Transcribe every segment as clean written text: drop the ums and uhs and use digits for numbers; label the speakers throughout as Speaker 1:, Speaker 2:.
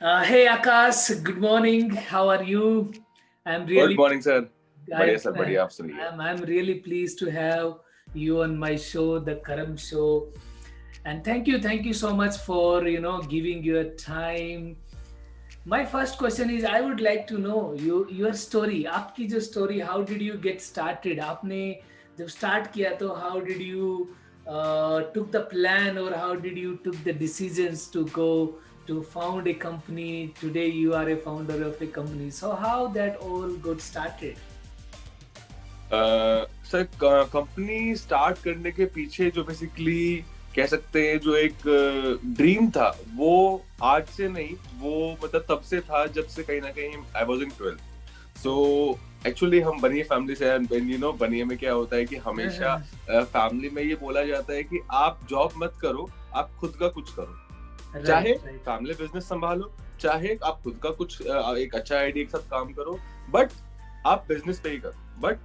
Speaker 1: Hey Akash, good morning. How are you? I'm
Speaker 2: good
Speaker 1: really,
Speaker 2: morning sir. बढ़िया
Speaker 1: I'm,
Speaker 2: sir, बढ़िया. आप सुनाइए.
Speaker 1: I'm really pleased to have you on my show, the Karam Show, and thank you so much for giving your time. My first question is, I would like to know your story. आपकी जो story, how did you get started? आपने जब start किया तो how did you took the plan or how did you took the decisions to go to found a company? Today you are a founder of a company. So how that all got started?
Speaker 2: Sir, company start करने के पीछे जो basically कह सकते हैं जो एक dream था, वो आज से नहीं, वो मतलब तब से था जब से कहीं ना कहीं I was in 12th. So actually हम बनिए फैमिली से हैं. बनिए में क्या होता है कि हमेशा फैमिली में ये बोला जाता है कि आप जॉब मत करो, आप खुद का कुछ करो. चाहे
Speaker 1: Right, right.
Speaker 2: फैमिली बिजनेस संभालो, चाहे आप खुद का कुछ एक अच्छा आइडिया के साथ काम करो, बट आप बिजनेस पे ही करो. बट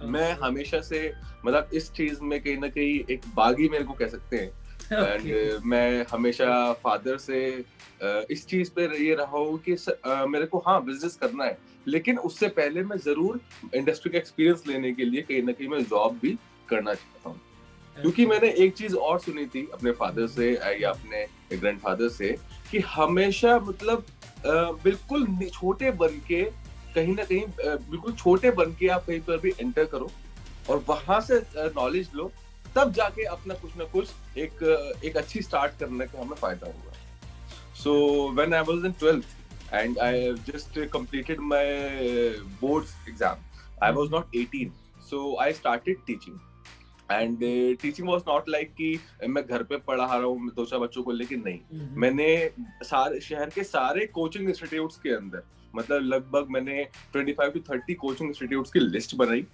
Speaker 2: मैं
Speaker 1: Okay.
Speaker 2: हमेशा से मतलब इस चीज में कहीं ना कहीं एक बागी मेरे को कह सकते हैं.
Speaker 1: Okay.
Speaker 2: एंड मैं हमेशा फादर से इस चीज पे ये रहा हूँ कि मेरे को हाँ बिजनेस करना है, लेकिन उससे पहले मैं जरूर इंडस्ट्री का एक्सपीरियंस लेने के लिए कहीं ना कहीं मैं जॉब भी करना चाहता हूँ. क्योंकि
Speaker 1: Okay.
Speaker 2: मैंने एक चीज और सुनी थी अपने फादर से या अपने ग्रैंडफादर से कि हमेशा मतलब बिल्कुल छोटे बन के कहीं ना कहीं बिल्कुल छोटे बन के आप कहीं पर भी एंटर करो और वहां से नॉलेज लो, तब जाके अपना कुछ ना कुछ एक अच्छी स्टार्ट करने का हमें फायदा होगा. So when I was in 12th and I just completed my boards exam, I was not 18, so I started teaching. And teaching was not like कि मैं घर पे पढ़ा रहा हूँ दो चार बच्चों को, लेकिन नहीं, मैंने सारे शहर के सारे कोचिंग इंस्टीट्यूट्स के अंदर मतलब लगभग मैंने 25 to 30 कोचिंग इंस्टीट्यूट्स की लिस्ट बनाई.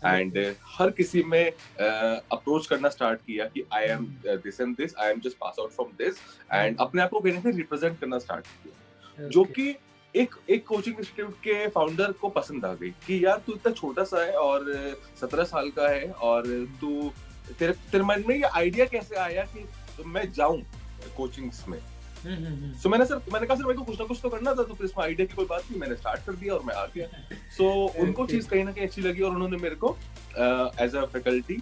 Speaker 2: एंड हर किसी में अप्रोच करना स्टार्ट किया कि I am this and this, I am just pass out from this, and अपने आप को कहीं ना कहीं रिप्रेजेंट करना स्टार्ट किया, जो
Speaker 1: Okay.
Speaker 2: कि एक कोचिंग इंस्टीट्यूट के फाउंडर को पसंद आ गई कि यार तू इतना छोटा सा है और 17 साल का है और तू तेरे तेरे मन में ये आइडिया कैसे आया कि मैं जाऊं कोचिंग्स में. सो मैंने कहा सर मेरे को कुछ ना कुछ तो करना था, तो फिर इसमें आइडिया की कोई बात नहीं, मैंने स्टार्ट कर दिया और मैं आ गया. सो उनको चीज कहीं ना कहीं अच्छी लगी और उन्होंने मेरे को as a faculty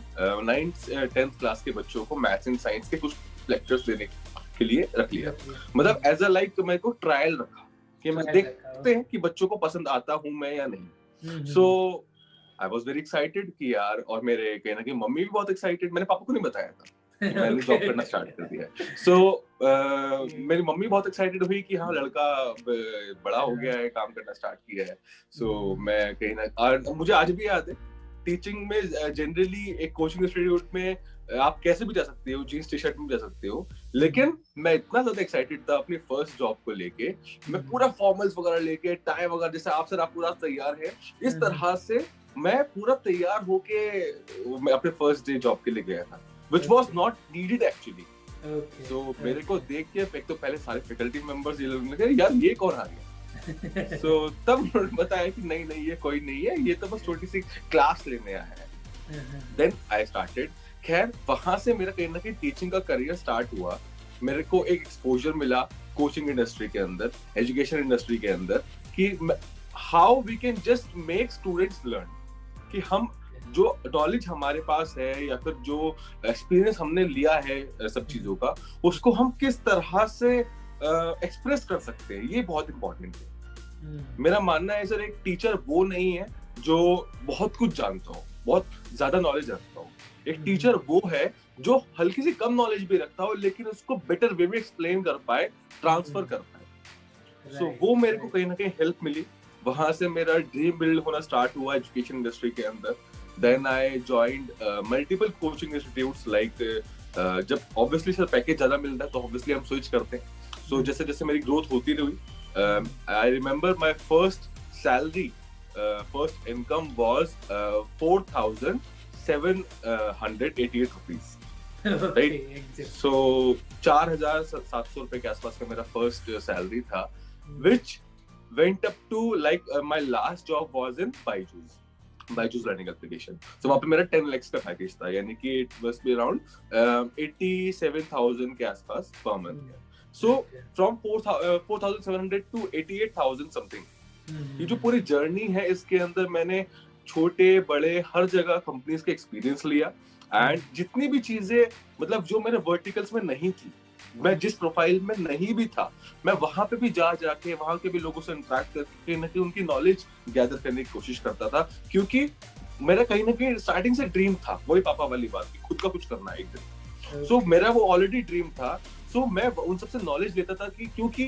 Speaker 2: 9th 10th class के बच्चों को मैथ्स एंड साइंस के कुछ लेक्चर्स देने के लिए रख लिया. मतलब एज अ लाइक मेरे को ट्रायल रखा कि मैं देखते हैं कि बच्चों को पसंद आता हूँ मैं या नहीं. सो आई वाज वेरी एक्साइटेड कि यार, और मेरे कहीं ना कहीं मम्मी भी बहुत एक्साइटेड. मैंने पापा को नहीं बताया था कि मैंने जॉब करना स्टार्ट कर दिया है. सो मेरी मम्मी बहुत एक्साइटेड हुई कि हाँ लड़का बड़ा हो गया है, काम करना स्टार्ट किया है. सो मैं कहीं ना, और मुझे आज भी याद है टीचिंग में जनरली एक कोचिंग इंस्टीट्यूट में आप कैसे भी जा सकते हो, जीन्स टी शर्ट में भी जा सकते हो, लेकिन मैं इतना ज्यादा एक्साइटेड था अपनी फर्स्ट जॉब को लेके, मैं पूरा फॉर्मल्स वगैरह लेके टाई वगैरह, जैसे आप सर आप पूरा तैयार है, इस तरह से मैं पूरा तैयार होके मैं अपने फर्स्ट डे जॉब के लिए गया था, which was not needed actually. So मेरे को देख के एक तो पहले सारे फैकल्टी मेंबर्स ये लोग ने कहा यार ये कौन आ गया. So तब उन्होंने बताया कि नहीं नहीं ये कोई नहीं है, ये तो बस छोटी सी क्लास लेने आया है. Then I started. खैर वहां से मेरा कहीं ना कहीं टीचिंग का करियर स्टार्ट हुआ. मेरे को एक एक्सपोजर मिला कोचिंग इंडस्ट्री के अंदर, एजुकेशन इंडस्ट्री के अंदर, कि how we can just make students learn, कि हम जो नॉलेज हमारे पास है या फिर जो एक्सपीरियंस हमने लिया है सब चीजों का, उसको हम किस तरह से एक्सप्रेस कर सकते हैं, ये बहुत इंपॉर्टेंट है. मेरा मानना है सर एक टीचर वो नहीं है जो बहुत कुछ जानता हो, बहुत ज्यादा नॉलेज रखता हो. एक टीचर वो है जो हल्की सी कम नॉलेज भी रखता हो लेकिन उसको बेटर वे में एक्सप्लेन कर पाए, ट्रांसफर कर पाए. सो वो मेरे को कहीं ना कहीं हेल्प मिली. वहां से मेरा ड्रीम बिल्ड होना स्टार्ट हुआ एजुकेशन इंडस्ट्री के अंदर. Then I joined multiple coaching institutes like, जब ऑब्वियसली सर पैकेज ज्यादा मिलता है तो ऑब्वियसली हम स्विच करते हैं. सो जैसे जैसे मेरी ग्रोथ होती रही, I remember my first salary, first income was 4,788 rupees, right. So 4,700 रुपए के आसपास का मेरा फर्स्ट सैलरी था, which went up to like my last job was in Byju's learning application. So वहाँ पे मेरा 10 lakhs का पैकेज था, यानी कि it must be around 87,000 के आसपास per month. So from 4,700 to 88,000 something. ये जो पूरी जर्नी है इसके अंदर मैंने छोटे बड़े हर जगह कंपनीज के एक्सपीरियंस लिया, एंड जितनी भी चीजें मतलब जो मेरे वर्टिकल्स में नहीं थी, मैं जिस प्रोफाइल में नहीं भी था, मैं वहां पे भी जाके वहां के भी लोगों से इंटरेक्ट करके न कि उनकी नॉलेज गैदर करने की कोशिश करता था, क्योंकि मेरा कहीं ना कहीं स्टार्टिंग से ड्रीम था, वही पापा वाली बात की, खुद का कुछ करना एक दिन। सो मेरा वो ऑलरेडी ड्रीम था। सो मैं उन सबसे नॉलेज लेता था कि क्योंकि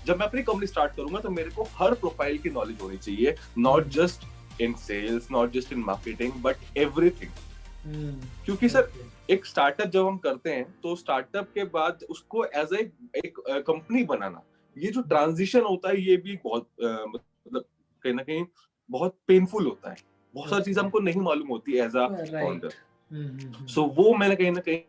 Speaker 2: जब मैं अपनी कंपनी स्टार्ट करूंगा तो मेरे को हर प्रोफाइल की नॉलेज होनी चाहिए, not just in sales, not just in marketing, but everything. क्योंकि सर एक स्टार्टअप जब हम करते हैं तो स्टार्टअप के बाद उसको एज एक कंपनी बनाना, ये जो ट्रांजिशन होता है ये भी बहुत मतलब कहीं ना कहीं बहुत पेनफुल होता है, बहुत सारी चीजें हमको नहीं मालूम होती एज अ फाउंडर। सो वो मैंने कहीं ना कहीं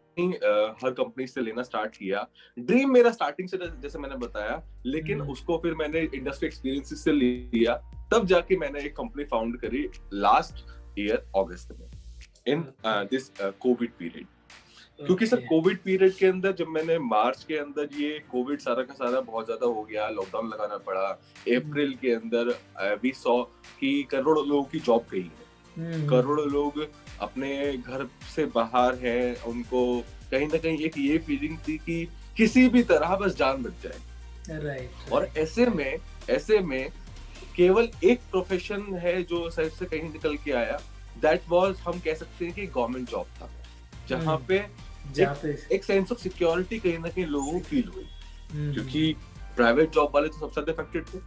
Speaker 2: हर कंपनी से लेना स्टार्ट किया। ड्रीम मेरा स्टार्टिंग से जैसे मैंने बताया, लेकिन उसको फिर मैंने इंडस्ट्री एक्सपीरियंस से लिया, तब जाके मैंने एक कंपनी फाउंड करी लास्ट ईयर अगस्त में, इन दिस कोविड पीरियड। क्योंकि सर कोविड पीरियड के अंदर जब मैंने मार्च के अंदर ये कोविड सारा का सारा बहुत ज्यादा हो गया, लॉकडाउन लगाना पड़ा, अप्रैल के अंदर वी सॉ कि करोड़ों लोगों की जॉब गई है, करोड़ों लोग अपने घर से बाहर हैं, उनको कहीं ना कहीं एक ये फीलिंग थी कि किसी भी तरह बस जान बच जाए। और ऐसे में केवल एक प्रोफेशन है जो सर से कहीं निकल के आया, दैट वाज हम कह सकते हैं कि गवर्नमेंट जॉब था, जहाँ पे एक सेंस ऑफ सिक्योरिटी कहीं ना कहीं लोगों को फील हुई, क्योंकि प्राइवेट जॉब वाले तो सबसे ज्यादा अफेक्टेड थे।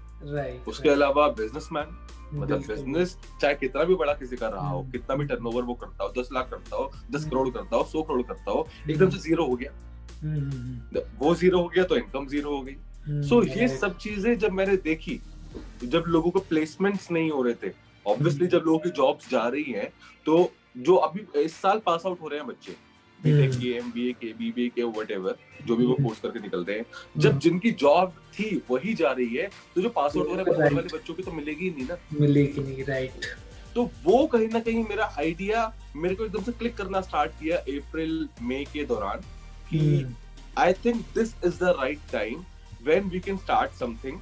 Speaker 2: उसके अलावा बिजनेसमैन, मतलब बिजनेस चाहे कितना भी बड़ा किसी का रहा हो, कितना भी टर्नओवर वो करता हो, 10 लाख करता हो, 10 करोड़ करता हो, 100 करोड़ करता हो, एकदम से जीरो हो गया, वो जीरो हो गया तो इनकम जीरो हो गई। सो ये सब चीजें जब मैंने देखी, जब लोगों को प्लेसमेंट्स नहीं हो रहे थे, ऑब्वियसली जब लोगों की जॉब्स जा रही हैं, तो जो अभी इस साल पास आउट हो रहे हैं बच्चे, बीटेक के, एमबीए के, बीबीए के, व्हाटएवर जो भी वो कोर्स करके निकलते हैं, जब जिनकी जॉब थी वही जा रही है, तो जो पास आउट हो रहे हैं वाले बच्चों की तो मिलेगी नहीं ना, मिलेगी नहीं। राइट। तो वो कहीं ना कहीं मेरा आइडिया मेरे को एकदम से क्लिक करना स्टार्ट किया अप्रैल मई के दौरान कि I think this is the right time when we can start something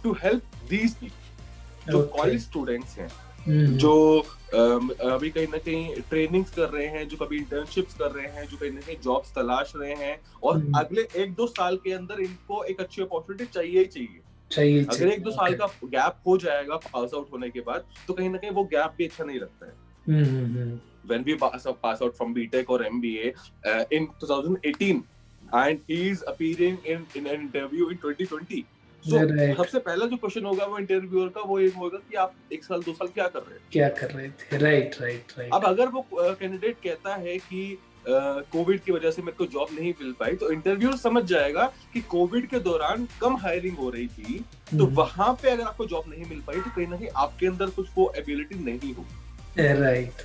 Speaker 2: to help these people, जो कॉलेज स्टूडेंट्स हैं, जो अभी कहीं ना कहीं ट्रेनिंग्स कर रहे हैं, जो कभी इंटर्नशिप्स कर रहे हैं, जो कहीं ना कहीं जॉब्स तलाश रहे हैं, और अगले 1-2 साल के अंदर इनको एक अच्छी अपॉर्चुनिटी चाहिए ही चाहिए। अगर 1-2 साल का गैप हो जाएगा पास आउट होने के बाद, तो कहीं ना कहीं वो गैप भी अच्छा नहीं लगता है। When we pass out from BTech or MBA in 2018, and he is appearing in an interview in 2020. So सबसे पहला जो क्वेश्चन होगा वो इंटरव्यूअर का वो एक होगा कि आप 1 साल 2 साल क्या कर रहे थे। राइट। अब अगर वो कैंडिडेट कहता है कि कोविड की वजह से मेरे को जॉब नहीं मिल पाई, तो इंटरव्यूअर समझ जाएगा कि कोविड के दौरान कम हायरिंग हो रही थी, तो वहां पे अगर आपको जॉब नहीं मिल पाई तो कहीं ना कहीं आपके अंदर कुछ वो एबिलिटी नहीं होगी। राइट।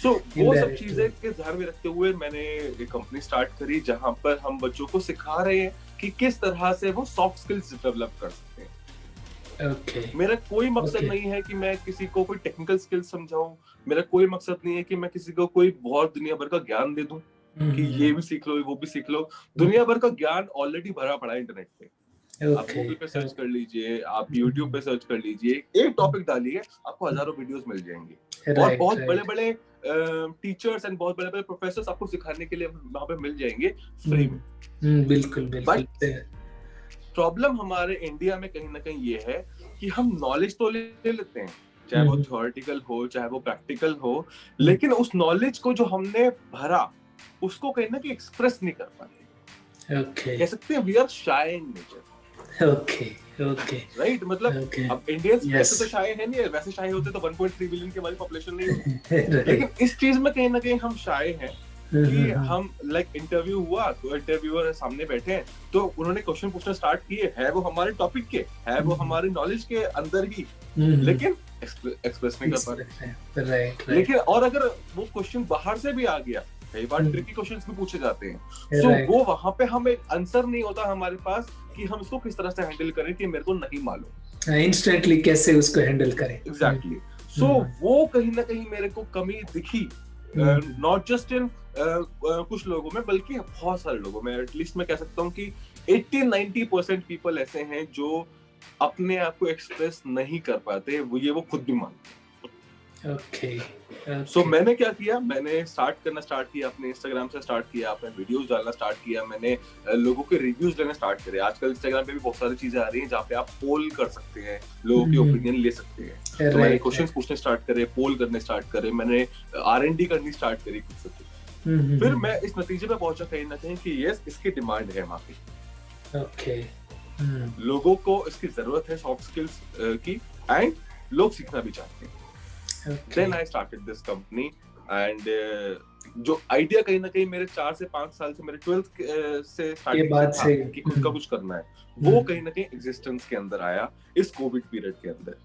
Speaker 2: सो वो सब चीजें के ध्यान में रखते हुए मैंने एक कंपनी स्टार्ट करी, जहां पर हम बच्चों को सिखा रहे हैं कि किस तरह से वो सॉफ्ट स्किल्स डेवलप कर सकते हैं। मेरा कोई मकसद नहीं है कि मैं किसी को कोई टेक्निकल स्किल्स समझाऊं, मेरा कोई मकसद नहीं है कि मैं किसी को कोई बहुत दुनिया भर का ज्ञान दे दूं कि ये भी सीख लो वो भी सीख लो। दुनिया भर का ज्ञान ऑलरेडी भरा पड़ा है इंटरनेट पे। आप गूगल पे सर्च कर लीजिए, आप यूट्यूब पे सर्च कर लीजिए, एक टॉपिक डालिए, आपको हजारों वीडियोस मिल जाएंगे, और बहुत बड़े-बड़े टीचर्स एंड बहुत बड़े-बड़े प्रोफेसर्स आपको सिखाने के लिए वहां पे मिल जाएंगे फ्री में। बिल्कुल। प्रॉब्लम हमारे इंडिया में कहीं ना कहीं ये है कि हम नॉलेज तो ले लेते हैं, चाहे वो थ्योरेटिकल हो चाहे वो प्रैक्टिकल हो, लेकिन उस नॉलेज को जो हमने भरा उसको कहीं ना कहीं एक्सप्रेस नहीं कर पाते। कह सकते हैं we are shy in nature. Right, मतलब अब इंडियंस वैसे तो शाय है नहीं, वैसे शाय होते तो 1.3 बिलियन की हमारी पॉपुलेशन नहीं होती। लेकिन इस चीज में कहीं ना कहीं हम शाय हैं कि हम इंटरव्यू हुआ तो इंटरव्यूअर सामने बैठे हैं, तो उन्होंने क्वेश्चन पूछना स्टार्ट किए, है वो हमारे टॉपिक के, है वो हमारी नॉलेज के अंदर ही, लेकिन एक्सप्रेस नहीं कर पा रहे। लेकिन और अगर वो क्वेश्चन बाहर से भी आ गया, कई बार ट्रिकी क्वेश्चंस भी पूछे जाते हैं, तो वो वहां पे हम एक आंसर नहीं होता हमारे पास कि हम इसको किस तरह से हैंडल करें कि मेरे को नहीं मालूम इंस्टेंटली कैसे उसको हैंडल करें। एग्जैक्टली। सो वो कहीं ना कहीं मेरे को कमी दिखी, नॉट जस्ट इन कुछ लोगों में बल्कि बहुत सारे लोगों में। एटलीस्ट मैं कह सकता हूँ कि 80-90% पीपल ऐसे हैं जो अपने आप को एक्सप्रेस नहीं कर पाते, वो खुद भी मानते हैं।
Speaker 1: Okay
Speaker 2: so
Speaker 1: okay.
Speaker 2: मैंने क्या किया, मैंने स्टार्ट किया, अपने इंस्टाग्राम से स्टार्ट किया, अपने वीडियोस डालना स्टार्ट किया, मैंने लोगों के रिव्यूज लेना स्टार्ट करे। आजकल इंस्टाग्राम पे भी बहुत सारी चीजें आ रही हैं जहाँ पे आप पोल कर सकते हैं, लोगों की ओपिनियन ले सकते हैं। तो मैंने
Speaker 1: राइट
Speaker 2: क्वेश्चंस पूछने स्टार्ट करे, पोल करने स्टार्ट करे, मैंने R&D करनी स्टार्ट करी खुद से खुद। फिर मैं इस नतीजे पे पहुंचा कहीं ना कहीं कि यस, इसकी डिमांड है वहाँ पे।
Speaker 1: ओके।
Speaker 2: लोगों को इसकी जरूरत है सॉफ्ट स्किल्स की, एंड लोग सीखना भी चाहते हैं। Then I started this company and जो आइडिया कहीं ना कहीं मेरे 4 से 5 साल से, मेरे 12th से स्टार्टिंग से था कि खुद का कुछ करना है, वो कहीं ना कहीं एग्जिस्टेंस के अंदर आया इस कोविड पीरियड के अंदर।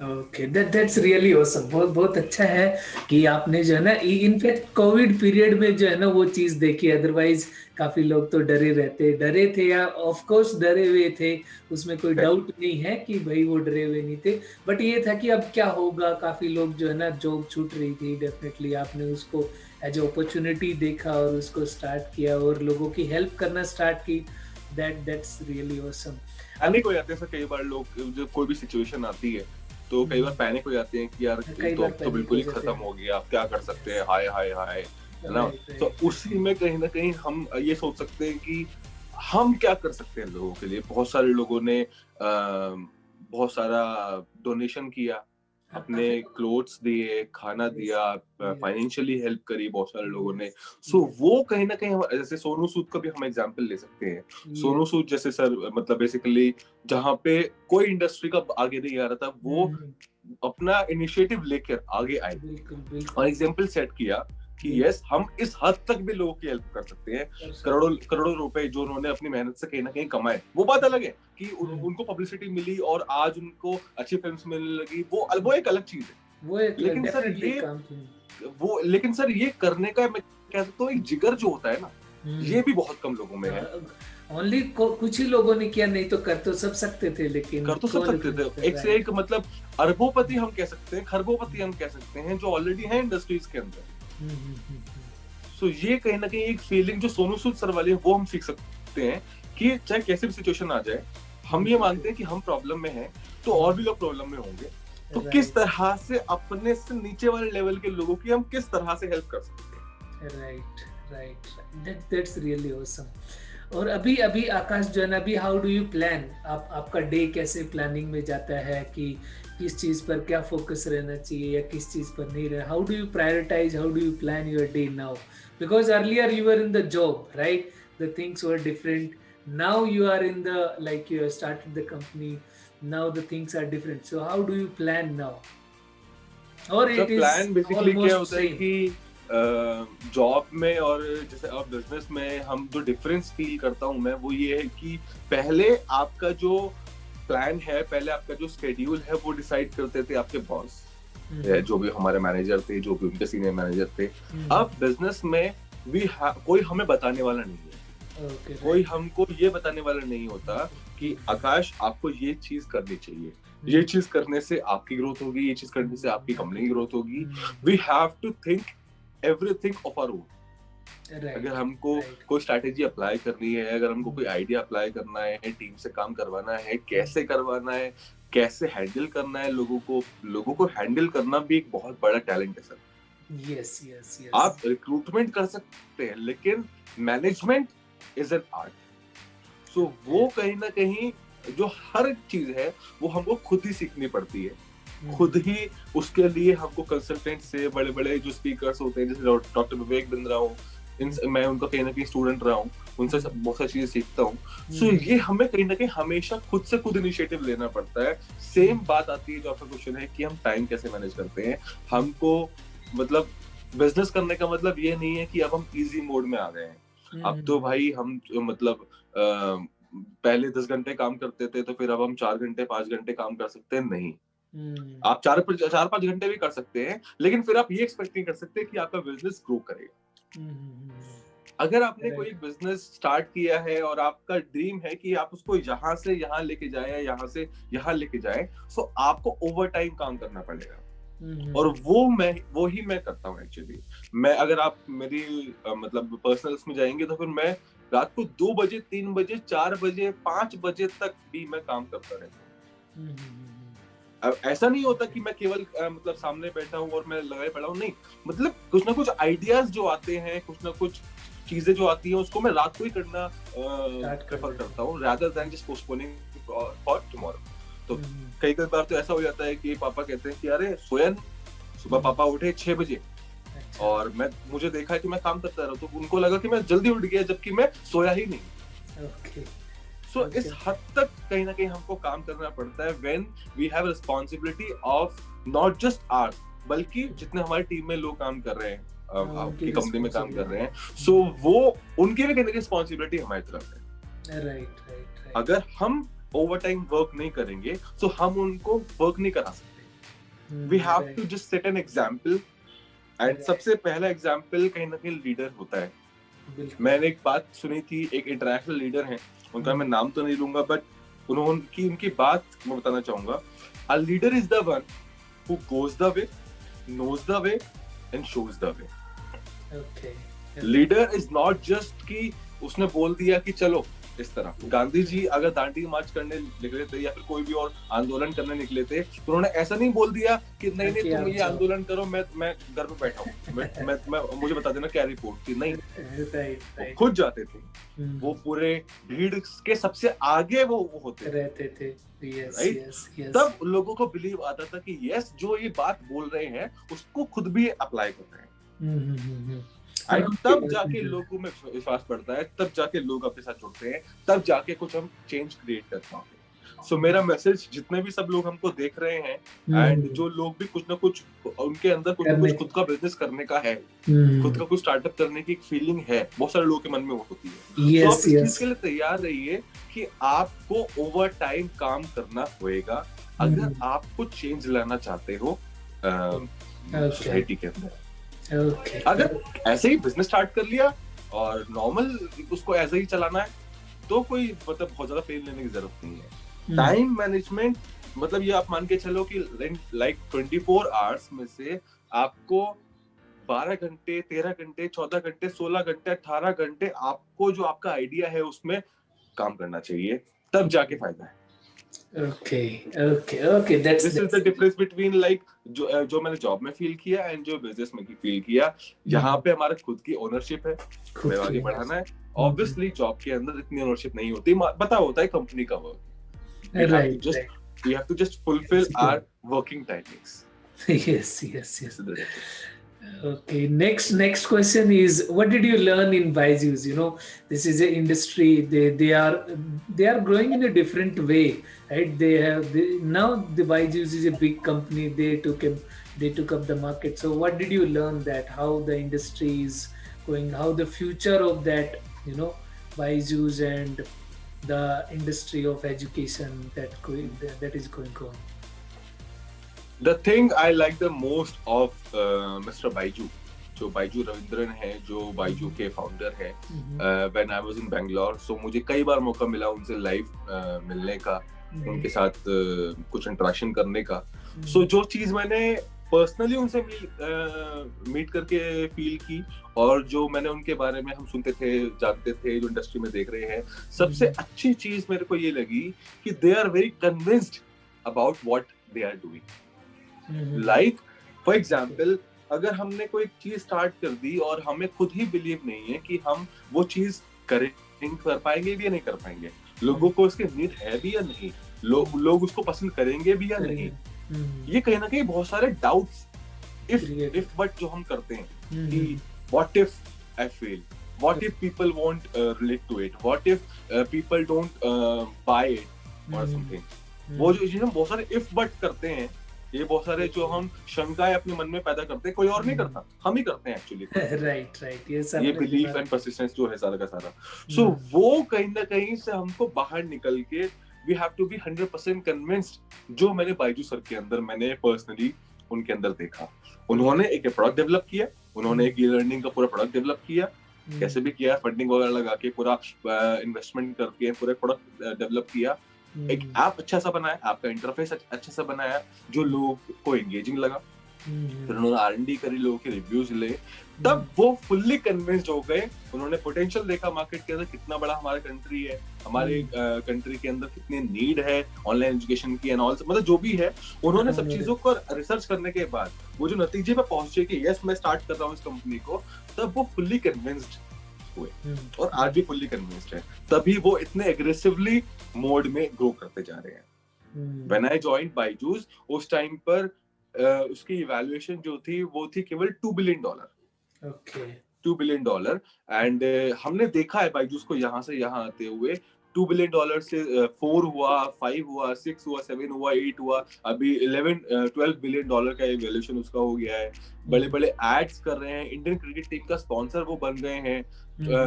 Speaker 1: Okay, that's really awesome. बहुत बहुत अच्छा है कि आपने जो है ना, इनफैक्ट कोविड पीरियड में जो है ना वो चीज़ देखी। अदरवाइज काफ़ी लोग तो डरे थे या ऑफ कोर्स डरे हुए थे, उसमें कोई डाउट नहीं है कि भाई वो डरे हुए नहीं थे। बट ये था कि अब क्या होगा, काफ़ी लोग जो है ना जॉब छूट रही थी। डेफिनेटली आपने उसको एज ए अपॉर्चुनिटी देखा और उसको स्टार्ट किया और लोगों की हेल्प करना स्टार्ट की। That's really awesome.
Speaker 2: पैनिक हो जाते हैं सर कई बार लोग, जब कोई भी सिचुएशन आती है तो कई बार पैनिक हो जाते हैं कि यार तो बिल्कुल ही खत्म हो गया, आप क्या कर सकते हैं, हाय हाय हाय, है ना। तो उसी में कहीं ना कहीं हम ये सोच सकते हैं कि हम क्या कर सकते हैं लोगों के लिए। बहुत सारे लोगों ने बहुत सारा डोनेशन किया, अपने क्लोथ्स दिए, खाना दिया, फाइनेंशियली हेल्प करी बहुत सारे लोगों ने। सो वो कहीं ना कहीं, जैसे सोनू सूद का भी हम एग्जांपल ले सकते हैं। सोनू सूद जैसे सर, मतलब बेसिकली जहाँ पे कोई इंडस्ट्री का आगे नहीं आ रहा था, वो अपना इनिशिएटिव लेकर आगे आए और एग्जांपल सेट किया कि यस, हम इस हद तक भी लोगों की हेल्प कर सकते हैं। करोड़ों रुपए जो उन्होंने अपनी मेहनत से कहीं ना कहीं कमाए, वो बात अलग है कि उनको पब्लिसिटी मिली और आज उनको अच्छी फिल्म्स मिलने लगी, वो एक अलग चीज है। लेकिन सर ये करने का, मैं कह सकता हूँ, एक जिगर जो होता है ना, ये भी बहुत कम लोगों में है।
Speaker 1: ओनली कुछ ही लोगों ने किया, नहीं तो कर तो सब सकते थे, लेकिन
Speaker 2: कर तो सब सकते थे। एक से एक, मतलब अरबोपति हम कह सकते हैं, खरबोपति हम कह सकते हैं, जो ऑलरेडी है इंडस्ट्रीज के अंदर। सो ये कहीं ना कहीं एक फीलिंग जो सोनू सूद सर वाली है, वो हम सीख सकते हैं कि चाहे कैसी भी सिचुएशन आ जाए, हम ये मानते हैं कि हम प्रॉब्लम में हैं, तो और भी लोग प्रॉब्लम में होंगे, तो किस तरह से अपने से नीचे वाले लेवल के लोगों की हम किस तरह से हेल्प कर सकते हैं।
Speaker 1: Right, that's really awesome. और अभी अभी आकाश जो है ना, अभी हाउ डू यू प्लान, आपका डे कैसे प्लानिंग में जाता है कि किस चीज़ पर क्या फोकस रहना चाहिए या किस चीज़ पर नहीं रहना? How do you prioritize, how do you plan your day now? Because earlier you were in the job, right? The things were different. Now you are in the, like, you have started the company. Now the things are different. So how do you plan now? Or it is
Speaker 2: plan basically क्या होता है
Speaker 1: same?
Speaker 2: कि job में और जैसे अब business में हम जो डिफरेंस फील करता हूँ मैं, वो ये है कि पहले आपका जो प्लान है, पहले आपका जो स्केड्यूल है, वो डिसाइड करते थे आपके बॉस, जो भी हमारे मैनेजर थे, जो भी उनके सीनियर मैनेजर थे। अब बिजनेस में कोई हमें बताने वाला नहीं है। कोई हमको ये बताने वाला नहीं होता कि आकाश, आपको ये चीज करनी चाहिए, ये चीज करने से आपकी ग्रोथ होगी, ये चीज करने से आपकी कंपनी की ग्रोथ होगी। We have to think everything of our own. अगर हमको कोई स्ट्रैटेजी अप्लाई करनी है, अगर हमको कोई आइडिया अप्लाई करना है, टीम से काम करवाना है, कैसे करवाना है, कैसे हैंडल करना है लोगों को हैंडल करना भी एक बहुत बड़ा टैलेंट है सर।
Speaker 1: यस।
Speaker 2: आप रिक्रूटमेंट कर सकते हैं, लेकिन मैनेजमेंट इज एन आर्ट। सो वो कहीं ना कहीं जो हर चीज है, वो हमको खुद ही सीखनी पड़ती है। खुद ही उसके लिए हमको कंसल्टेंट से, बड़े बड़े जो स्पीकर्स होते हैं, जैसे डॉक्टर विवेक बिंद्रा हो, मैं उनका कहीं ना कहीं स्टूडेंट रहा हूँ, उनसे बहुत सारी चीजें सीखता हूँ। सो ये हमें कहीं ना कहीं हमेशा खुद से खुद इनिशिएटिव लेना पड़ता है। सेम बात आती है जो आपका क्वेश्चन है कि हम टाइम कैसे मैनेज करते हैं। हमको, मतलब बिजनेस करने का मतलब ये नहीं है कि अब हम इजी मोड में आ गए हैं। अब तो भाई हम, मतलब पहले 10 घंटे काम करते थे, तो फिर अब हम 4 घंटे 5 घंटे काम कर सकते हैं? नहीं। आप 4-5 घंटे भी कर सकते हैं, लेकिन फिर आप ये एक्सपेक्ट नहीं कर सकते कि आपका बिजनेस ग्रो करेगा। अगर आपने कोई बिजनेस स्टार्ट किया है और आपका ड्रीम है कि आप उसको यहाँ से यहाँ लेके जाए, यहाँ से यहाँ लेके जाए, तो आपको ओवर टाइम काम करना पड़ेगा। और वो ही मैं करता हूँ एक्चुअली। मैं, अगर आप मेरी मतलब पर्सनल्स में जाएंगे, तो फिर मैं रात को 2 बजे, 3 बजे, 4 बजे, 5 बजे तक भी मैं काम करता रहता हूँ। अब ऐसा नहीं होता कि मैं केवल मतलब सामने बैठा हूँ और मैं लगाए पड़ा हूँ, नहीं, मतलब कुछ ना कुछ आइडियाज जो आते हैं, कुछ ना कुछ चीजें जो आती हैं, उसको मैं रात को ही करना प्रेफर करता हूँ, rather than just postponing for tomorrow। तो कई बार तो ऐसा हो जाता है कि पापा कहते हैं कि अरे सोया नहीं, सुबह पापा उठे 6 बजे और मुझे देखा कि मैं काम करता रहा, तो उनको लगा कि मैं जल्दी उठ गया, जबकि मैं सोया ही नहीं। सो इस हद तक कहीं ना कहीं हमको काम करना पड़ता है when we have responsibility of not just our, बल्कि जितने हमारी टीम में लोग काम कर रहे हैं, आपकी कंपनी में काम कर रहे हैं, सो वो उनकी भी कहीं ना कहीं रिस्पॉन्सिबिलिटी हमारी तरफ है।
Speaker 1: राइट।
Speaker 2: अगर हम ओवर टाइम वर्क नहीं करेंगे तो हम उनको वर्क नहीं करा सकते। We have to just set an example, and सबसे पहला एग्जाम्पल कहीं ना कहीं लीडर होता है। मैंने एक बात सुनी थी, एक इंटरनेशनल लीडर है, उनका मैं नाम तो नहीं लूंगा, बट उनकी बात मैं बताना चाहूंगा। A leader is the one who goes the way, knows the way and shows the way. Leader is not just कि उसने बोल दिया कि चलो इस तरह। गांधी जी अगर दांडी मार्च करने निकले थे या फिर कोई भी और आंदोलन करने निकले थे, तो उन्होंने ऐसा नहीं बोल दिया कि नहीं तुम ये आंदोलन करो, मैं घर पे बैठा हूँ, मैं मुझे बता देना क्या रिपोर्ट थी, नहीं, खुद जाते थे, वो पूरे भीड़ के सबसे आगे वो होते
Speaker 1: रहते थे।
Speaker 2: राइट। तब लोगों को बिलीव आता था कि यस, जो ये बात बोल रहे हैं उसको खुद भी अप्लाई कर रहे हैं। तब जाके लोगों में विश्वास बढ़ता है, तब जाके लोग अपने साथ जुड़ते हैं, तब जाके कुछ हम चेंज क्रिएट कर पाते हैं। सो मेरा मैसेज जितने भी सब लोग हमको देख रहे हैं, एंड जो लोग भी कुछ ना कुछ उनके अंदर कुछ ना कुछ खुद का बिजनेस करने का है, खुद का कुछ स्टार्टअप करने की एक फीलिंग है, बहुत सारे लोगों के मन में वो होती है। तो आप इस चीज के लिए तैयार रहिए कि आपको ओवर टाइम काम करना होएगा अगर आपको चेंज लाना चाहते हो सोसाइटी के अंदर। अगर ऐसे ही बिजनेस स्टार्ट कर लिया और नॉर्मल उसको ऐसे ही चलाना है, तो कोई मतलब बहुत ज्यादा पेन लेने की जरूरत नहीं है। टाइम मैनेजमेंट मतलब ये आप मान के चलो कि लाइक 24 आवर्स में से आपको 12 घंटे, 13 घंटे, 14 घंटे, 16 घंटे, 18 घंटे आपको जो आपका आइडिया है उसमें काम करना चाहिए, तब जाके फायदा है।
Speaker 1: Okay. This
Speaker 2: is the difference between like जो मैंने जॉब में फील किया एंड जो बिजनेस में फील किया। यहाँ पे हमारा खुद की ओनरशिप है, हमें आगे बढ़ाना है। ऑब्वियसली जॉब के अंदर इतनी ओनरशिप नहीं होती, पता होता है कंपनी का work. We have to just fulfill our working timings.
Speaker 1: Yes. Okay. Next question is, what did you learn in Byju's? This is an industry. They are growing in a different way, right? Now the Byju's is a big company. They took up the market. So what did you learn that how the industry is going, how the future of that Byju's and the industry of education that is going on?
Speaker 2: The thing I like the most of Mr. Byju, जो बाइजू रविंद्रन है, जो बाइजू के founder है, when I was in Bangalore, so मुझे कई बार मौका मिला उनसे लाइव मिलने का, उनके साथ कुछ इंटरेक्शन करने का। so जो चीज मैंने पर्सनली उनसे मीट करके फील की, और जो मैंने उनके बारे में हम सुनते थे, जानते थे, जो इंडस्ट्री में देख रहे हैं, सबसे अच्छी चीज मेरे को ये लगी कि they are very convinced about what they are doing. Like for example, अगर हमने कोई चीज स्टार्ट कर दी और हमें खुद ही बिलीव नहीं है कि हम वो चीज कर पाएंगे भी या नहीं कर पाएंगे, लोगों को उसकी नीड है भी या नहीं, लोग उसको पसंद करेंगे भी या नहीं, ये कहीं ना कहीं बहुत सारे डाउट्स इफ बट जो हम करते हैं कि what if I fail, what if people won't relate to it, what if people don't buy it और समथिंग, वो जो चीज हम बहुत सारे इफ बट करते हैं, ये बहुत सारे जो हम शंकाएं अपने मन में पैदा करते हैं, कोई और नहीं करता, हम ही करते हैं एक्चुअली।
Speaker 1: राइट
Speaker 2: ये बिलीफ एंड परसिस्टेंस जो है सारा का सारा, सो वो कहीं ना कहीं से हमको बाहर निकल के we have to be 100% convinced. जो मैंने बाइजू सर के अंदर, मैंने पर्सनली उनके अंदर देखा, उन्होंने एक प्रोडक्ट डेवलप किया, उन्होंने एक ई लर्निंग का पूरा प्रोडक्ट डेवलप किया, कैसे भी किया, फंडिंग वगैरह लगा के पूरा इन्वेस्टमेंट करके पूरा प्रोडक्ट डेवलप किया, एक ऐप अच्छा सा बनाया, ऐप का इंटरफेस अच्छा सा बनाया जो लोग को एंगेजिंग लगा, फिर
Speaker 1: हम्म,
Speaker 2: उन्होंने R&D करी, लोगों के रिव्यूज ले, तब
Speaker 1: हम्म,
Speaker 2: वो फुल्ली कन्विंस्ड हो गए। उन्होंने पोटेंशियल देखा मार्केट के अंदर, कितना बड़ा हमारा कंट्री है, हमारे
Speaker 1: हम्म,
Speaker 2: कंट्री के अंदर कितनी नीड है ऑनलाइन एजुकेशन की एंड ऑल, मतलब जो भी है। उन्होंने सब
Speaker 1: उन्होंने
Speaker 2: चीजों को रिसर्च करने के बाद वो जो नतीजे पे पहुंचे कि यस मैं स्टार्ट कर रहा हूँ इस कंपनी को, तब वो फुल्ली कन्विंस्ड हुए और आज भी फुल्ली कन्विंस्ड है। तभी वो इतने एग्रेसिवली मोड में ग्रो करते जा रहे हैं। व्हेन आई जॉइंड बायजूस, उस टाइम पर उसकी इवैल्यूएशन जो थी वो थी केवल $2 बिलियन।
Speaker 1: ओके।
Speaker 2: $2 बिलियन। एंड हमने देखा है बायजूस को यहाँ से यहाँ आते हुए। $2 बिलियन से 4 हुआ, 5 हुआ, 6 हुआ, 7 हुआ, 8 हुआ, अभी 11-12 बिलियन डॉलर का वैल्यूएशन उसका हो गया है। बड़े बड़े एड्स कर रहे हैं, इंडियन क्रिकेट टीम का स्पॉन्सर वो बन गए हैं।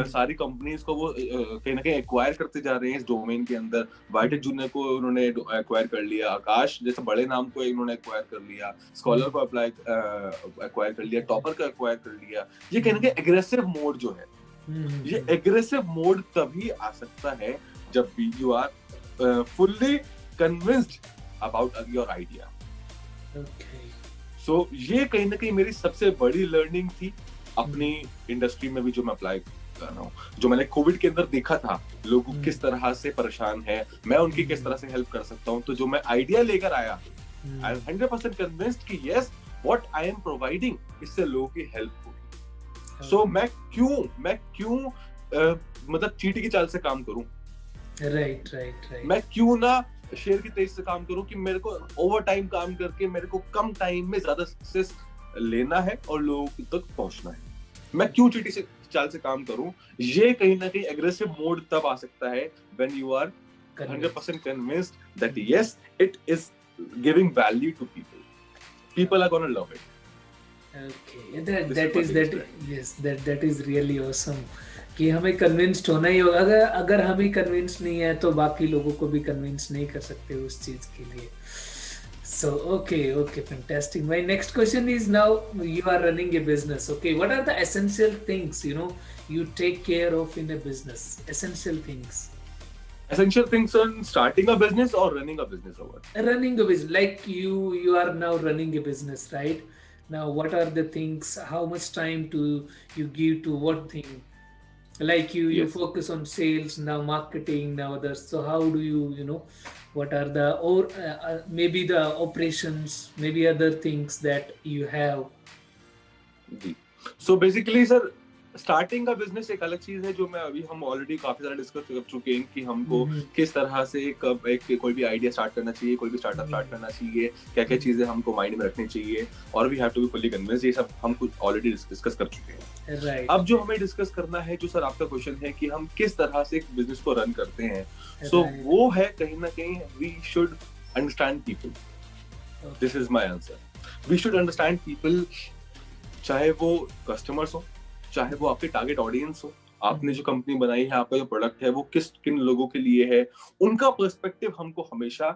Speaker 2: सारी कंपनीज को वो कहीं ना कहीं एक्वायर करते जा रहे हैं इस डोमेन के अंदर। वाइटेड जूनियर को उन्होंने एक्वायर कर लिया, आकाश जैसे बड़े नाम को इन्होंने एक्वायर कर लिया, स्कॉलर को एक्वायर कर लिया, टॉपर को एक्वायर कर लिया। ये कहीं ना कहीं एग्रेसिव मोड जो है, ये एग्रेसिव मोड तभी आ सकता है जब you are fully convinced about your idea. So ये कहीं ना कहीं मेरी सबसे बड़ी लर्निंग थी अपनी इंडस्ट्री में भी, जो मैं अप्लाई कर रहा हूँ। जो मैंने कोविड के अंदर देखा था लोग किस तरह से परेशान है, मैं उनकी किस तरह से हेल्प कर सकता हूँ। तो जो मैं आइडिया लेकर आया, आई एम 100% कन्विंस्ड कि yes what I am providing इससे लोगों की हेल्प होगी। सो मैं क्यों मतलब चींटी की चाल से काम करूं।
Speaker 1: Right right right.
Speaker 2: मैं क्यों ना शेर की तेज से काम करूं कि मेरे को ओवर टाइम काम करके मेरे को कम टाइम में ज्यादा सक्सेस लेना है और लोगों तक पहुंचना है। मैं क्यों चींटी से चाल से काम करूं। ये कहीं ना कहीं एग्रेसिव मोड तब आ सकता है when you are 100% convinced that yes it is giving value to people are going to love it.
Speaker 1: Okay, that is really awesome कि हमें कन्विंस्ड होना ही होगा। अगर हम ही कन्विंस्ड नहीं है तो बाकी लोगों को भी कन्विंस नहीं कर सकते उस चीज के लिए। So okay, fantastic. My next question is, now you are running a business. Okay, what are the essential things you take care of in a business?
Speaker 2: Essential things on starting a business or running a business or what?
Speaker 1: Running a business, like you are now running a business, right? Now what are the things, how much time to you give to what thing? Like you
Speaker 2: Yes.
Speaker 1: focus on sales now, marketing now, others. So how do you what are the, or maybe the operations, maybe other things that you have?
Speaker 2: जी, so basically sir starting का business एक अलग चीज है जो मैं अभी हम ऑलरेडी काफी सारा डिस्कस कर चुके हैं कि हमको किस तरह से एक कोई भी आइडिया स्टार्ट करना चाहिए, कोई भी स्टार्टअप स्टार्ट करना चाहिए, क्या क्या चीजें हमको माइंड में रखनी चाहिए, और we have to be fully convinced. ये सब हम कुछ ऑलरेडी डिस्कस कर चुके हैं।
Speaker 1: Right.
Speaker 2: अब जो हमें डिस्कस करना है, जो सर आपका क्वेश्चन है कि हम किस तरह से एक बिजनेस को रन करते हैं, सो वो है कहीं ना कहीं we should understand people. This is my answer. We should understand people, चाहे वो कस्टमर्स हो, चाहे वो आपके टारगेट ऑडियंस हो, आपने जो कंपनी बनाई है, आपका जो प्रोडक्ट है वो किन लोगों के लिए है, उनका पर्सपेक्टिव हमको हमेशा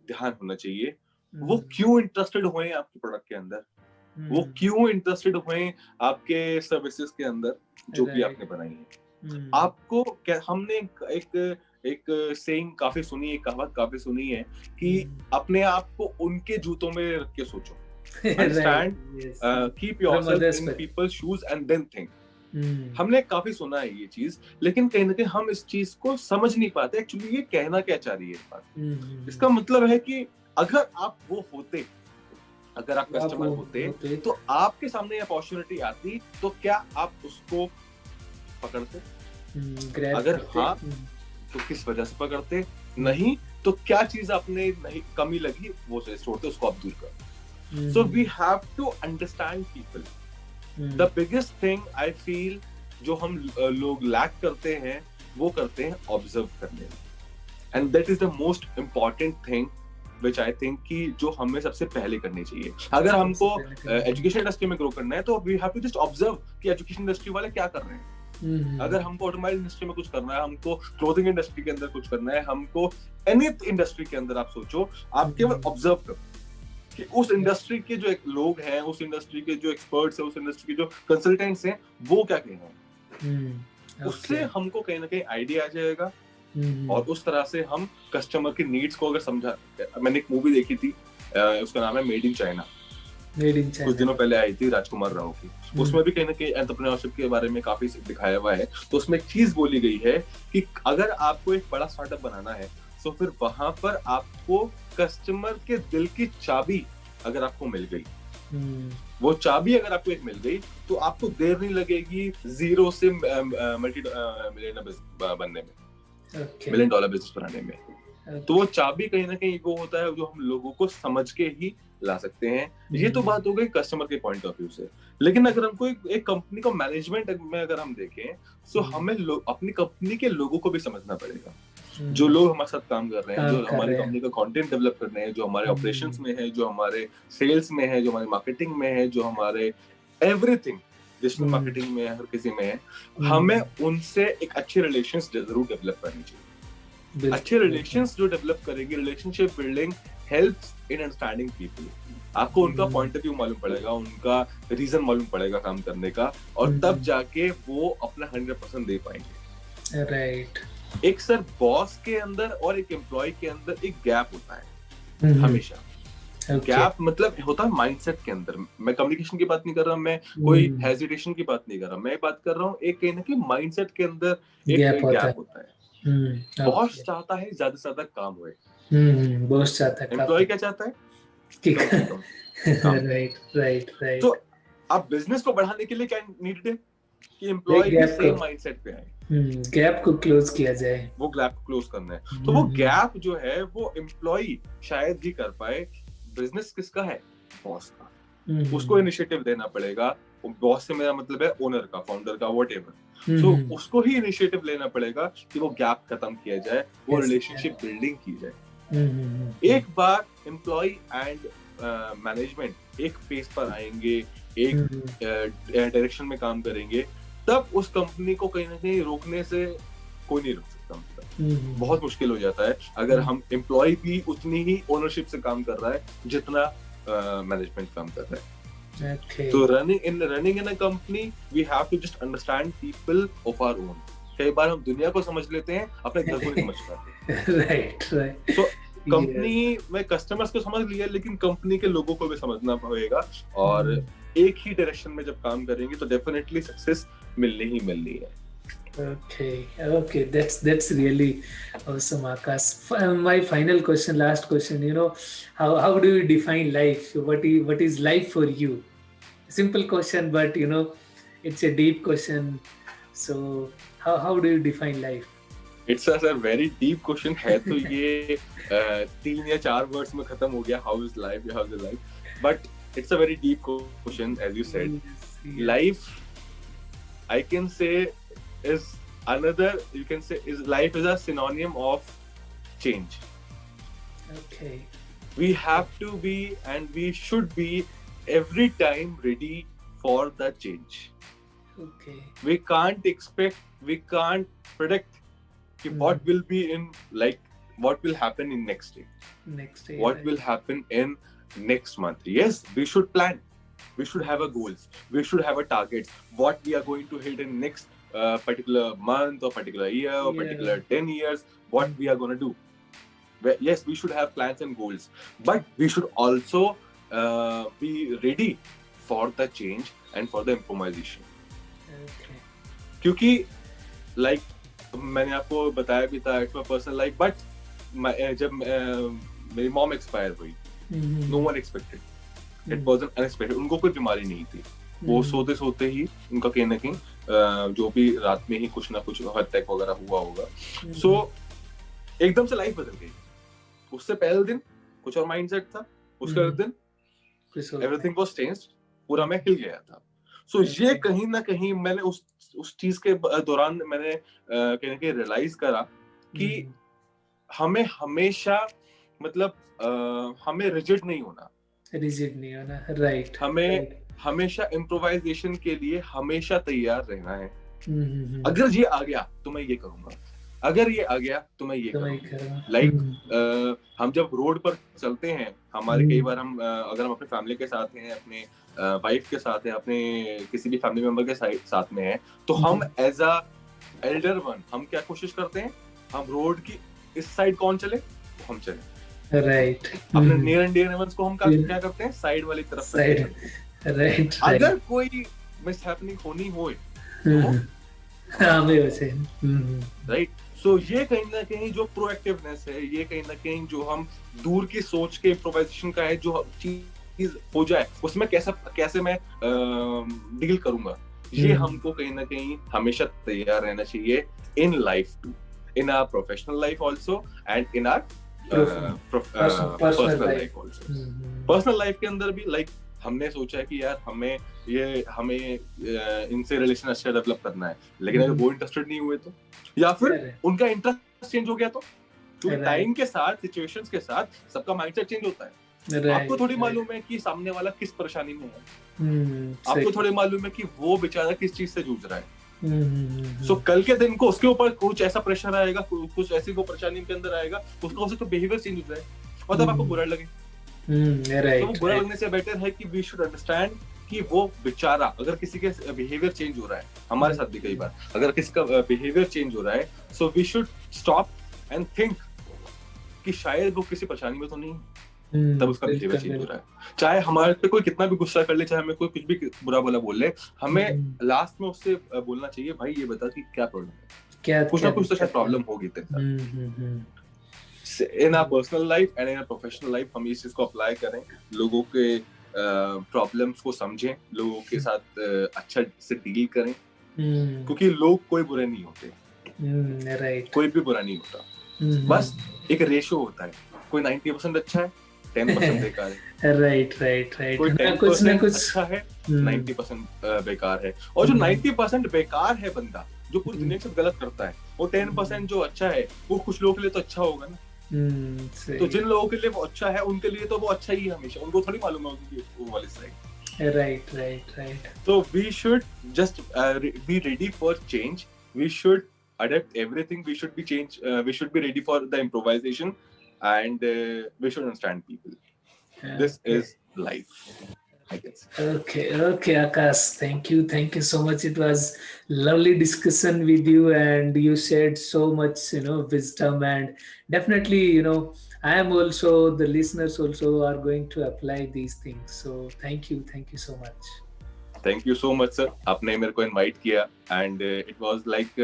Speaker 2: ध्यान होना चाहिए। वो क्यों इंटरेस्टेड हुए आपके प्रोडक्ट के अंदर, वो क्यों इंटरेस्टेड हुए आपके सर्विसेज के अंदर जो भी आपने बनाई है। आपको क्या, हमने एक सेइंग काफी सुनी, एक कहावत काफी सुनी है कि अपने आप को उनके जूतों में रख के सोचो। Understand, keep yourself in people's shoes and then think. हमने काफी सुना है ये चीज, लेकिन कहीं ना कहीं हम इस चीज को समझ नहीं पाते एक्चुअली ये कहना क्या चाह रही है इस बात। इसका मतलब है कि अगर आप वो होते, अगर आप कस्टमर होते तो आपके सामने अपॉर्चुनिटी आती तो क्या आप उसको पकड़ते? अगर हाँ तो किस वजह से पकड़ते, नहीं तो क्या चीज आपने नहीं कमी लगी वो छोड़ते, उसको आप दूर करते। So we have to understand people. The biggest thing I feel जो हम लोग लैक करते हैं वो करते हैं ऑब्जर्व करने में, and that is the most important thing which I think कि जो हमें सबसे पहले करनी चाहिए। अगर हमको एजुकेशन इंडस्ट्री में ग्रो करना है तो we have to just observe कि एजुकेशन इंडस्ट्री वाले क्या कर रहे हैं। अगर हमको ऑटोमोबाइल इंडस्ट्री में कुछ करना है, हमको क्लोथिंग इंडस्ट्री के अंदर कुछ करना है, हमको एनी इंडस्ट्री के अंदर आप सोचो, आप केवल ऑब्जर्व करो कि उस इंडस्ट्री के जो लोग हैं, उस इंडस्ट्री के जो एक्सपर्ट्स हैं, उस इंडस्ट्री के जो कंसल्टेंट्स हैं, वो क्या कह रहे हैं। उससे हमको कहीं ना कहीं आइडिया आ जाएगा और उस तरह से हम कस्टमर की नीड्स को अगर समझा। मैंने एक मूवी देखी थी, उसका नाम है made in China.
Speaker 1: Made in
Speaker 2: कुछ
Speaker 1: चाइना।
Speaker 2: दिनों पहले आई थी राजकुमार राव की, उसमें भी कहीं ना कहीं एंटरप्रेन्योरशिप के बारे में काफी दिखाया हुआ है। तो उसमें एक चीज बोली गई है कि अगर आपको एक बड़ा स्टार्टअप बनाना है तो फिर वहां पर आपको कस्टमर के दिल की चाबी अगर आपको मिल गई, वो चाबी अगर आपको एक मिल गई, तो आपको देर नहीं लगेगी जीरो से मल्टी मिलियनर बनने में,
Speaker 1: ओके।
Speaker 2: मिलियन डॉलर बिजनेस बनाने में। तो
Speaker 1: ओके।
Speaker 2: वो चाबी कहीं ना कहीं वो होता है जो हम लोगों को समझ के ही ला सकते हैं। ये तो बात हो गई कस्टमर के पॉइंट ऑफ व्यू से। लेकिन अगर हमको एक कंपनी का मैनेजमेंट में अगर हम देखें, तो हमें अपनी कंपनी के लोगों को भी समझना पड़ेगा। जो लोग हमारे साथ काम कर रहे हैं, जो
Speaker 1: काम कर
Speaker 2: हमारी
Speaker 1: रहे हैं।
Speaker 2: कंपनी का कंटेंट डेवलप कर रहे हैं, जो हमारे ऑपरेशंस में है, जो हमारे सेल्स में है, जो हमारे मार्केटिंग में है, जो हमारे एवरीथिंग डिजिटल मार्केटिंग में है, हर किसी में है, हमें उनसे एक अच्छे रिलेशंस जरूर डेवलप करनी चाहिए। अच्छे रिलेशंस जो डेवलप करेंगे, relationship building helps in understanding people. आपको उनका पॉइंट ऑफ व्यू मालूम पड़ेगा, उनका रीजन मालूम पड़ेगा काम करने का, और तब जाके वो अपना 100% दे पाएंगे।
Speaker 1: राइट।
Speaker 2: एक सर बॉस के अंदर और एक एम्प्लॉय के अंदर एक गैप होता है हमेशा। गैप मतलब होता है माइंडसेट के अंदर। मैं कम्युनिकेशन की बात नहीं कर रहा, मैं कोई हेजिटेशन की बात नहीं कर रहा, मैं बात कर रहा हूँ एक कहीं ना कहीं माइंडसेट के अंदर एक गैप होता है। बॉस चाहता है ज्यादा से ज्यादा काम होए,
Speaker 1: बॉस चाहता है,
Speaker 2: एम्प्लॉय क्या चाहता है, कम से कम काम।
Speaker 1: Right right right.
Speaker 2: तो अब बिजनेस को बढ़ाने के लिए क्या नीडेड है कि एम्प्लॉय भी सेम माइंडसेट पे आए,
Speaker 1: गैप को क्लोज किया जाए,
Speaker 2: वो गैप को क्लोज करना है। तो वो गैप जो है वो एम्प्लॉय शायद ही कर पाए। बिजनेस किसका है, बॉस का। उसको इनिशिएटिव देना पड़ेगा। बॉस से मेरा मतलब है ओनर का, फाउंडर का, व्हाटएवर। सो उसको ही इनिशिएटिव लेना पड़ेगा कि वो गैप खत्म किया जाए, वो रिलेशनशिप बिल्डिंग की जाए। एक बार एम्प्लॉय एंड मैनेजमेंट एक पेस पर आएंगे, एक डायरेक्शन में काम करेंगे, तब उस कंपनी को कहीं ना कहीं रोकने से कोई नहीं रोक सकता। मतलब बहुत मुश्किल हो जाता है अगर हम एम्प्लॉय भी उतनी ही ओनरशिप से काम कर रहा है जितना मैनेजमेंट काम कर रहा है। तो running in a company we have to just understand people of our own. कई बार हम दुनिया को समझ लेते हैं, अपने घर को नहीं समझ पाते।
Speaker 1: Right right.
Speaker 2: तो कंपनी में कस्टमर्स को समझ लिया, लेकिन कंपनी के लोगों को भी समझना पड़ेगा, और एक ही डायरेक्शन में जब काम करेंगे तो डेफिनेटली सक्सेस मिलनी ही मिलनी है।
Speaker 1: Okay, that's really awesome, Akash. My final question, last question, how do you define life? What is life for you? Simple question, but it's a deep question. So how do you define life?
Speaker 2: It's a very deep question है, तो ये 3 या 4 words में खत्म हो गया, how is life, but it's a very deep question, as you said. Yes. Life, I can say, is life is a synonym of change.
Speaker 1: Okay.
Speaker 2: We have to be and we should be every time ready for the change.
Speaker 1: Okay.
Speaker 2: We can't predict what will be in, like, what will happen in next day, what will happen in next month. Yes, we should plan, we should have a goals, we should have a target, what we are going to hit in next particular month or particular year or particular 10 years, what we are going to do. Yes, we should have plans and goals, but we should also be ready for the change and for the improvisation.
Speaker 1: Okay.
Speaker 2: क्योंकि like मैंने आपको बताया भी था, it's my personal life, but जब मेरी mom expire हुई, no one expected, it was unexpected. उनको कोई बीमारी नहीं थी, वो सोते सोते ही उनका कहीं ना कहीं जो भी रात में ही कुछ ना कुछ हार्ट अटैक वगैरह हुआ होगा। सो एकदम से लाइफ बदल गई। उससे पहले दिन कुछ और माइंडसेट था, उसके अगले दिन एवरीथिंग वाज चेंज्ड, पूरा मैं हिल गया था। सो ये कहीं ना कहीं मैंने उस चीज के दौरान मैंने कहीं ना कहीं रियलाइज करा कि हमें हमेशा मतलब हमें रिजिड नहीं होना, राइट। हमें हमेशा इम्प्रोवाइजेशन के लिए हमेशा तैयार रहना है। अगर ये आ गया तो मैं ये करूंगा, अगर ये आ गया तो मैं ये करूंगा। लाइक हम जब रोड पर चलते हैं, हमारे कई बार हम अगर हम अपने फैमिली के साथ हैं, अपने वाइफ के साथ हैं, अपने किसी भी फैमिली मेंबर के साथ में हैं, तो हम एज अ एल्डर वन हम क्या कोशिश करते हैं, हम रोड की इस साइड कौन चले हम चले,
Speaker 1: राइट।
Speaker 2: अपने नियर एंड डियर वंस को हम क्या करते हैं, साइड वाली तरफ करते
Speaker 1: साइड।
Speaker 2: हैं।
Speaker 1: राइट
Speaker 2: अगर
Speaker 1: राइट।
Speaker 2: कोई मिसहैपनिंग होनी हो तो वो
Speaker 1: हाँ मैं वैसे।
Speaker 2: राइट। सो ये कहीं ना कहीं जो प्रोएक्टिवनेस है, ये कहीं ना कहीं जो हम दूर की सोच के इम्प्रोवाइजेशन का है, जो चीज हो जाए उसमें कैसे कैसे मैं डील करूंगा, ये हमको कहीं ना कहीं हमेशा तैयार रहना चाहिए in life too, in our professional life also and in our
Speaker 1: personal
Speaker 2: personal
Speaker 1: life.
Speaker 2: Life also. Personal life के अंदर भी लाइक हमने सोचा है कि यार हमें इनसे रिलेशन अच्छा डेवलप करना है, लेकिन अगर वो इंटरेस्टेड नहीं हुए तो, या फिर उनका इंटरेस्ट चेंज हो गया तो, क्योंकि टाइम के साथ, सिचुएशंस के साथ सबका माइंडसेट चेंज होता है। आपको थोड़ी मालूम है कि सामने वाला किस परेशानी में है, आपको थोड़ी मालूम है कि वो बेचारा किस चीज से जूझ रहा है। सो कल के दिन को उसके ऊपर कुछ ऐसा प्रेशर आएगा, कुछ ऐसी वो परेशानी के अंदर आएगा, उसका हो सकता है बिहेवियर चेंज हो जाए और तब आपको बुरा लगे। तो वो बुरा लगने से बेटर है कि वी शुड अंडरस्टैंड कि वो बेचारा, अगर किसी के बिहेवियर चेंज हो रहा है, हमारे साथ भी कई बार अगर किसी का बिहेवियर चेंज हो रहा है, so we should stop and think कि शायद वो किसी परेशानी में तो नहीं, तब उसका बिहेवियर चेंज हो रहा है। चाहे हमारे पे कोई कितना भी गुस्सा कर ले, चाहे हमें कोई कुछ भी बुरा भला बोल ले, हमें लास्ट में उससे बोलना चाहिए, भाई ये बता कि क्या प्रॉब्लम है, कुछ ना कुछ तो शायद प्रॉब्लम होगी तेरे साथ। In our personal life and in our professional life हम इस चीज को अप्लाई करें, लोगों के प्रॉब्लम्स को समझें, लोगों के साथ अच्छा से डील करें, क्योंकि लोग कोई बुरे नहीं होते,
Speaker 1: राइट।
Speaker 2: कोई भी बुरा नहीं होता, बस एक रेशो होता है, कोई 90% अच्छा है, 10% बेकार है।
Speaker 1: Right right right.
Speaker 2: कोई 10% अच्छा है, 90% बेकार है। और जो 90% बेकार है बंदा, जो पूरी दुनिया के साथ गलत करता है, वो 10% जो अच्छा है, वो कुछ लोगों के लिए तो अच्छा होगा ना। तो जिन लोगों के लिए वो अच्छा है, उनके लिए तो वो अच्छा ही है हमेशा, उनको थोड़ी मालूम होगा कि वो वाली side.
Speaker 1: Right right right.
Speaker 2: So we should just be ready for change. We should adapt everything. We should be change. We should be ready for the improvisation, and we should understand people. This is life, I guess.
Speaker 1: Okay, Akash. Thank you so much. It was lovely discussion with you, and you shared so much, wisdom, and definitely, I am also, the listeners also are going to apply these things. So thank you so much.
Speaker 2: Thank you so much, sir. आपने मेरे को invite किया, and it was like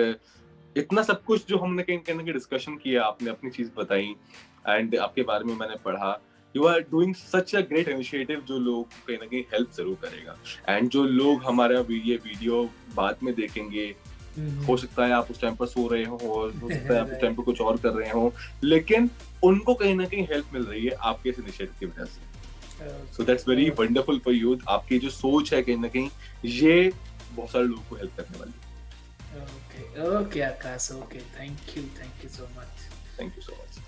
Speaker 2: इतना सब कुछ जो हमने कहीं डिस्कशन किया, आपने अपनी चीज बताई, एंड आपके बारे में मैंने पढ़ा। You are doing such a great initiative, जो लोग कहीं ना कहीं हेल्प जरूर करेगा, एंड जो लोग हमारा ये वीडियो बाद में देखेंगे, हो सकता है आप उस टाइम पर सो रहे हो सकता है आप उस टाइम पर कुछ और कर रहे हो, लेकिन उनको कहीं ना कहीं हेल्प मिल रही है आपके इस इनिशिएटिव की वजह से। So that's very wonderful for you. आपकी जो सोच है कहीं ना कहीं ये बहुत सारे लोगों को हेल्प करने वाली है।
Speaker 1: Okay, Akash. Okay, thank you so much.
Speaker 2: Thank you so much.